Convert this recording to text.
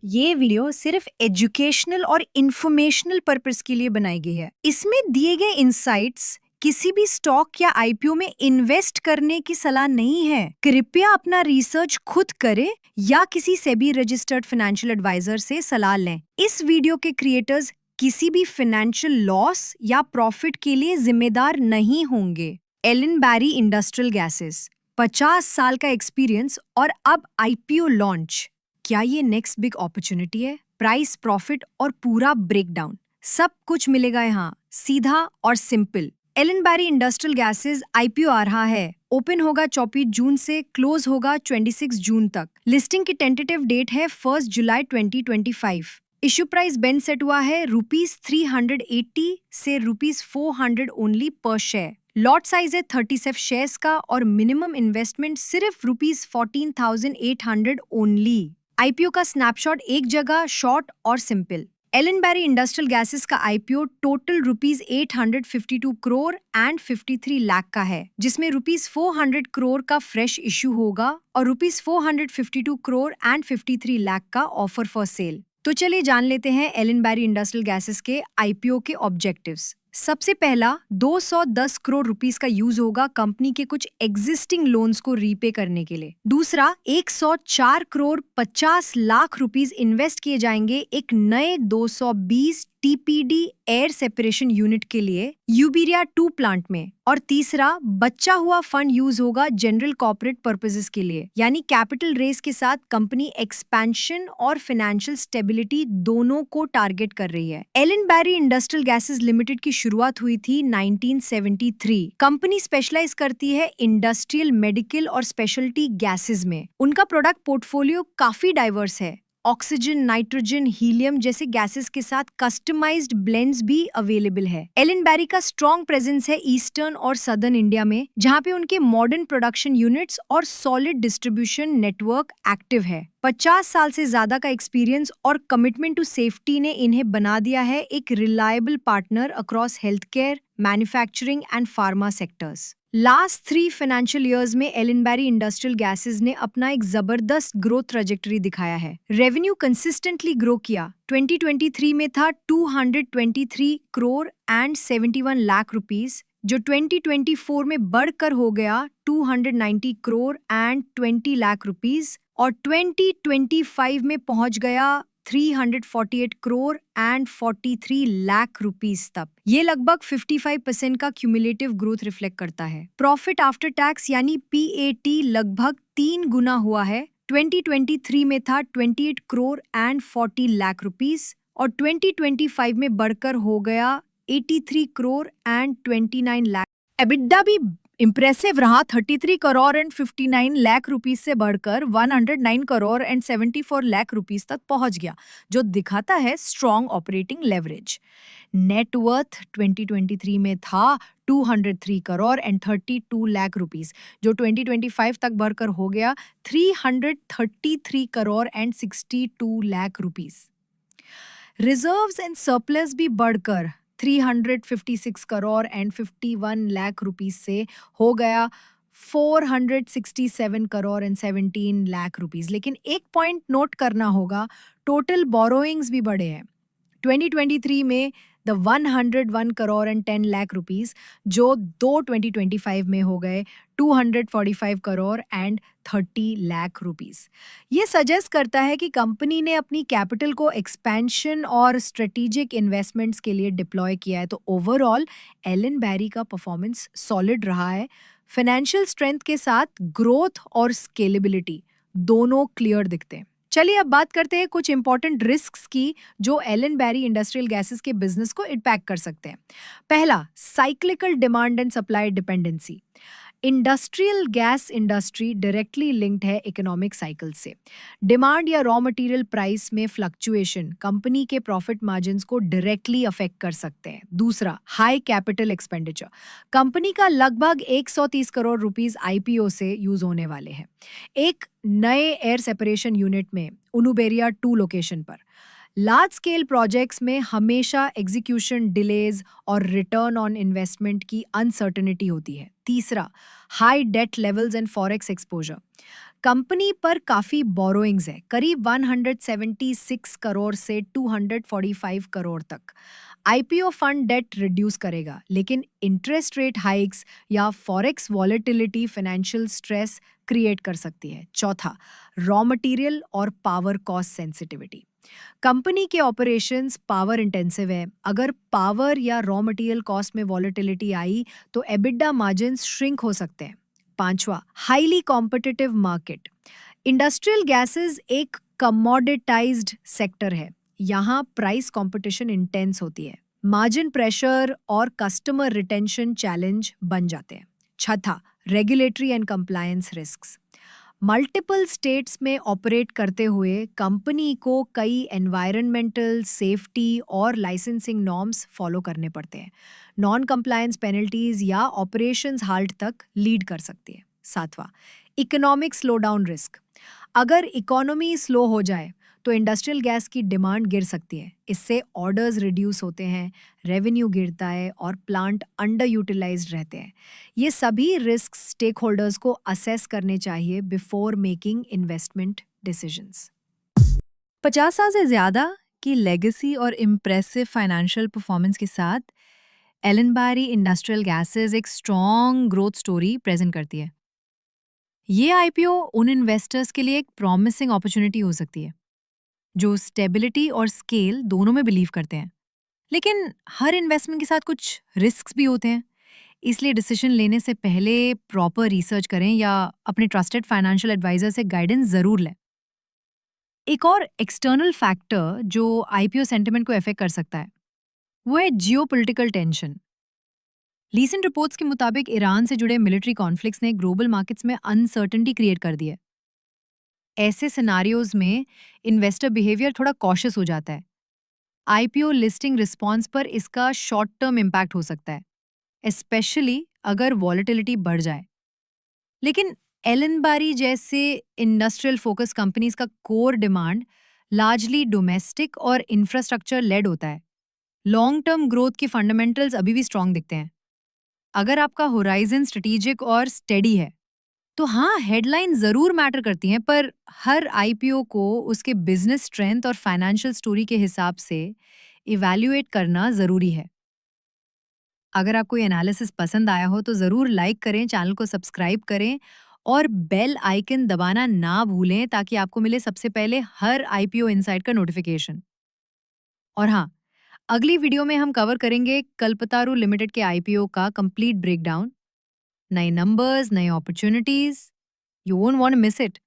ये वीडियो सिर्फ एजुकेशनल और इंफॉर्मेशनल पर्पस के लिए बनाई गई है। इसमें दिए गए इंसाइट्स किसी भी स्टॉक या आईपीओ में इन्वेस्ट करने की सलाह नहीं है। कृपया अपना रिसर्च खुद करें या किसी सेबी रजिस्टर्ड फाइनेंशियल एडवाइजर से सलाह लें। इस वीडियो के क्रिएटर्स किसी भी फाइनेंशियल लॉस या प्रॉफिट के लिए जिम्मेदार नहीं होंगे। एलन बैरी इंडस्ट्रियल गैसेस, 50 साल का एक्सपीरियंस और अब आईपीओ लॉन्च। क्या ये नेक्स्ट बिग अपॉर्चुनिटी है? प्राइस, प्रॉफिट और पूरा ब्रेकडाउन सब कुछ मिलेगा यहाँ, सीधा और सिंपल। एलन बैरी इंडस्ट्रियल गैसेस आईपीओ आ रहा है। ओपन होगा 24 जून से, क्लोज होगा 26 जून तक। लिस्टिंग की टेंटेटिव डेट है 1 जुलाई 2025। इश्यू प्राइस बेंच सेट हुआ है ₹380 से ₹400 ओनली पर शेयर। लॉट साइज है 37 शेयर्स का और मिनिमम इन्वेस्टमेंट सिर्फ ₹14,800 ओनली। आईपीओ का स्नैपशॉट एक जगह, शॉर्ट और सिंपल। एलन बैरी इंडस्ट्रियल गैसेस का IPO total ₹852 crore and 53 lakh का है, जिसमें ₹400 करोड़ का फ्रेश इश्यू होगा और ₹452 करोड़ एंड 53 लाख का ऑफर फॉर सेल। तो चलिए जान लेते हैं एलन बैरी इंडस्ट्रियल गैसेस के आईपीओ के ऑब्जेक्टिव्स। सबसे पहला, 210 करोड़ रुपीस का यूज होगा कंपनी के कुछ एग्जिस्टिंग लोन्स को रीपे करने के लिए। दूसरा, 104 करोड़ 50 लाख रुपीस इन्वेस्ट किए जाएंगे एक नए 220 टीपीडी एयर सेपरेशन यूनिट के लिए यूबेरिया 2 प्लांट में। और तीसरा, बचा हुआ फंड यूज होगा जनरल कॉर्पोरेट पर्पसेस के लिए, यानी कैपिटल रेस के साथ कंपनी एक्सपेंशन और फाइनेंशियल स्टेबिलिटी दोनों को टारगेट कर रही है। एलन बैरी इंडस्ट्रियल गैसेस लिमिटेड की शुरुआत हुई थी 1973। कंपनी स्पेशलाइज करती है इंडस्ट्रियल, मेडिकल और स्पेशलिटी गैसेस में। उनका प्रोडक्ट पोर्टफोलियो काफी डाइवर्स है। ऑक्सीजन, नाइट्रोजन, हीलियम जैसे गैसेस के साथ कस्टमाइज्ड ब्लेंड्स भी अवेलेबल है। एलन बैरी का स्ट्रॉन्ग प्रेजेंस है ईस्टर्न और सदर्न इंडिया में, जहां पे उनके मॉडर्न प्रोडक्शन यूनिट्स और सॉलिड डिस्ट्रीब्यूशन नेटवर्क एक्टिव है। 50 साल से ज्यादा का एक्सपीरियंस और कमिटमेंट टू सेफ्टी ने इन्हें बना दिया है एक reliable partner across health care, manufacturing and pharma sectors. Last 3 financial years में एलन बैरी इंडस्ट्रियल गैसेस ने अपना एक जबरदस्त ग्रोथ ट्रैजेक्टरी दिखाया है। रेवेन्यू कंसिस्टेंटली ग्रो किया। 2023 में था 223 करोड़ एंड 71 लाख रुपीस, जो 2024 में बढ़कर हो गया 290 करोड़ एंड 20 लाख रुपीस और 2025 में पहुंच गया 348 करोड़ एंड 43 लाख रुपीस तक। ये लगभग 55% का क्यूमुलेटिव ग्रोथ रिफ्लेक्ट करता है। प्रॉफिट आफ्टर टैक्स यानी पीएटी लगभग 3 गुना हुआ है। 2023 में था 28 करोड़ एंड 40 लाख रुपीस और 2025 में बढ़कर हो गया 83 करोड़ एंड 29 लाख। एबिटडा भी इम्प्रेसिव रहा, 33 करोड़ एंड 59 लाख रुपीस से बढ़कर 109 करोड़ एंड 74 लाख रुपीस तक पहुंच गया, जो दिखाता है strong operating leverage. Net worth 2023 में था 203 करोड़ एंड 32 लाख रुपीस, जो 2025 तक बढ़कर हो गया 333 crore and 62 lakh rupees. Reserves and surplus भी बढ़कर 356 करोड़ एंड 51 लाख रुपीस से हो गया 467 करोड़ एंड 17 लाख रुपीस। लेकिन एक पॉइंट नोट करना होगा, टोटल बोरोइंग्स भी बढ़े हैं। 2023 में the 101 crore and 10 lakh rupees, जो 2025 में हो गए 245 करोड़ एंड 30 लाख रुपीस। ये सजेस्ट करता है कि कंपनी ने अपनी कैपिटल को एक्सपेंशन और स्ट्रेटेजिक इन्वेस्टमेंट्स के लिए डिप्लॉय किया है। तो ओवरऑल एलन बैरी का परफॉर्मेंस सॉलिड रहा है। फाइनेंशियल स्ट्रेंथ के साथ ग्रोथ और स्केलेबिलिटी दोनों क्लियर दिखते हैं। चलिए अब बात करते हैं कुछ इंपॉर्टेंट रिस्क्स की, जो एलन बैरी इंडस्ट्रियल गैसेस के बिजनेस को इम्पैक्ट कर सकते हैं। पहला, cyclical demand and supply dependency. Industrial gas industry directly linked है इकोनॉमिक साइकिल से। डिमांड या रॉ मटेरियल प्राइस में फ्लक्चुएशन कंपनी के प्रॉफिट मार्जिन्स को डायरेक्टली अफेक्ट कर सकते हैं। दूसरा, हाई कैपिटल एक्सपेंडिचर। कंपनी का लगभग 130 करोड़ रुपीस आईपीओ से यूज होने वाले हैं एक नए एयर सेपरेशन यूनिट में यूबेरिया 2 लोकेशन पर। लार्ज स्केल प्रोजेक्ट्स में हमेशा एग्जीक्यूशन डिलेज और रिटर्न ऑन इन्वेस्टमेंट की अनसर्टेनिटी होती है। तीसरा, high debt levels and forex exposure. Company पर काफी बोरोइंग्स है, करीब 176 करोड़ से 245 करोड़ तक। आईपीओ फंड डेट रिड्यूस करेगा, लेकिन इंटरेस्ट रेट हाइक्स या forex volatility financial stress create कर सकती है। चौथा, रॉ मटेरियल और पावर कॉस्ट सेंसिटिविटी। कंपनी के ऑपरेशंस पावर इंटेंसिव है। अगर पावर या रॉ मटेरियल कॉस्ट में वॉलेटिलिटी आई तो एबिडा मार्जिन्स श्रिंक हो सकते हैं। पांचवा, highly competitive market. Industrial gases एक कमोडिटाइज्ड सेक्टर है। यहाँ प्राइस कंपटीशन इंटेंस होती है। मार्जिन प्रेशर और कस्टमर रिटेंशन चैलेंज बन जाते हैं। छठा, regulatory and compliance risks. Multiple states में ऑपरेट करते हुए कंपनी को कई एनवायरनमेंटल, सेफ्टी और लाइसेंसिंग नॉर्म्स फॉलो करने पड़ते हैं। नॉन कंप्लायंस पेनल्टीज या ऑपरेशंस हाल्ट तक लीड कर सकती है। सातवां, इकोनॉमिक स्लोडाउन रिस्क। अगर इकोनॉमी स्लो हो जाए तो इंडस्ट्रियल गैस की डिमांड गिर सकती है। इससे ऑर्डर्स रिड्यूस होते हैं, रेवेन्यू गिरता है और प्लांट अंडर यूटिलाइज्ड रहते हैं। ये सभी रिस्क स्टेक होल्डर्स को असेस करने चाहिए बिफोर मेकिंग इन्वेस्टमेंट डिसीजंस। 50 साल से ज़्यादा की लेगेसी और इम्प्रेसिव फाइनेंशियल परफॉर्मेंस के साथ एलन इंडस्ट्रियल गैसेस एक स्ट्रॉन्ग ग्रोथ स्टोरी प्रेजेंट करती है। ये आईपीओ उन इन्वेस्टर्स के लिए एक प्रॉमिसिंग अपॉर्चुनिटी हो सकती है जो स्टेबिलिटी और स्केल दोनों में बिलीव करते हैं। लेकिन हर इन्वेस्टमेंट के साथ कुछ रिस्क्स भी होते हैं, इसलिए डिसीजन लेने से पहले प्रॉपर रिसर्च करें या अपने ट्रस्टेड फाइनेंशियल एडवाइजर से गाइडेंस ज़रूर लें। एक और एक्सटर्नल फैक्टर जो आईपीओ सेंटिमेंट को अफेक्ट कर सकता है वो है जियोपॉलिटिकल टेंशन। रीसेंट रिपोर्ट्स के मुताबिक ईरान से जुड़े मिलिट्री कॉन्फ्लिक्ट्स ने ग्लोबल मार्केट्स में अनसर्टेनिटी क्रिएट कर दी है। ऐसे सिनारियोज में इन्वेस्टर बिहेवियर थोड़ा कॉशियस हो जाता है। आईपीओ लिस्टिंग रिस्पॉन्स पर इसका शॉर्ट टर्म इम्पैक्ट हो सकता है, स्पेशली अगर वॉलेटिलिटी बढ़ जाए। लेकिन एलन जैसे इंडस्ट्रियल फोकस कंपनीज का कोर डिमांड लार्जली डोमेस्टिक और इंफ्रास्ट्रक्चर लेड होता है। लॉन्ग टर्म ग्रोथ के फंडामेंटल्स अभी भी स्ट्रांग दिखते हैं। अगर आपका होराइजन स्ट्रेटेजिक और स्टेडी है तो हाँ, हेडलाइन जरूर मैटर करती हैं, पर हर आईपीओ को उसके बिजनेस स्ट्रेंथ और फाइनेंशियल स्टोरी के हिसाब से इवैल्यूएट करना जरूरी है। अगर आपको ये एनालिसिस पसंद आया हो तो ज़रूर लाइक करें, चैनल को सब्सक्राइब करें और बेल आइकन दबाना ना भूलें ताकि आपको मिले सबसे पहले हर आईपीओ इनसाइट का नोटिफिकेशन। और हाँ, अगली वीडियो में हम कवर करेंगे कल्पतारू लिमिटेड के आईपीओ का कंप्लीट ब्रेकडाउन। नए नंबर्स, नए opportunities, you won't want to miss it.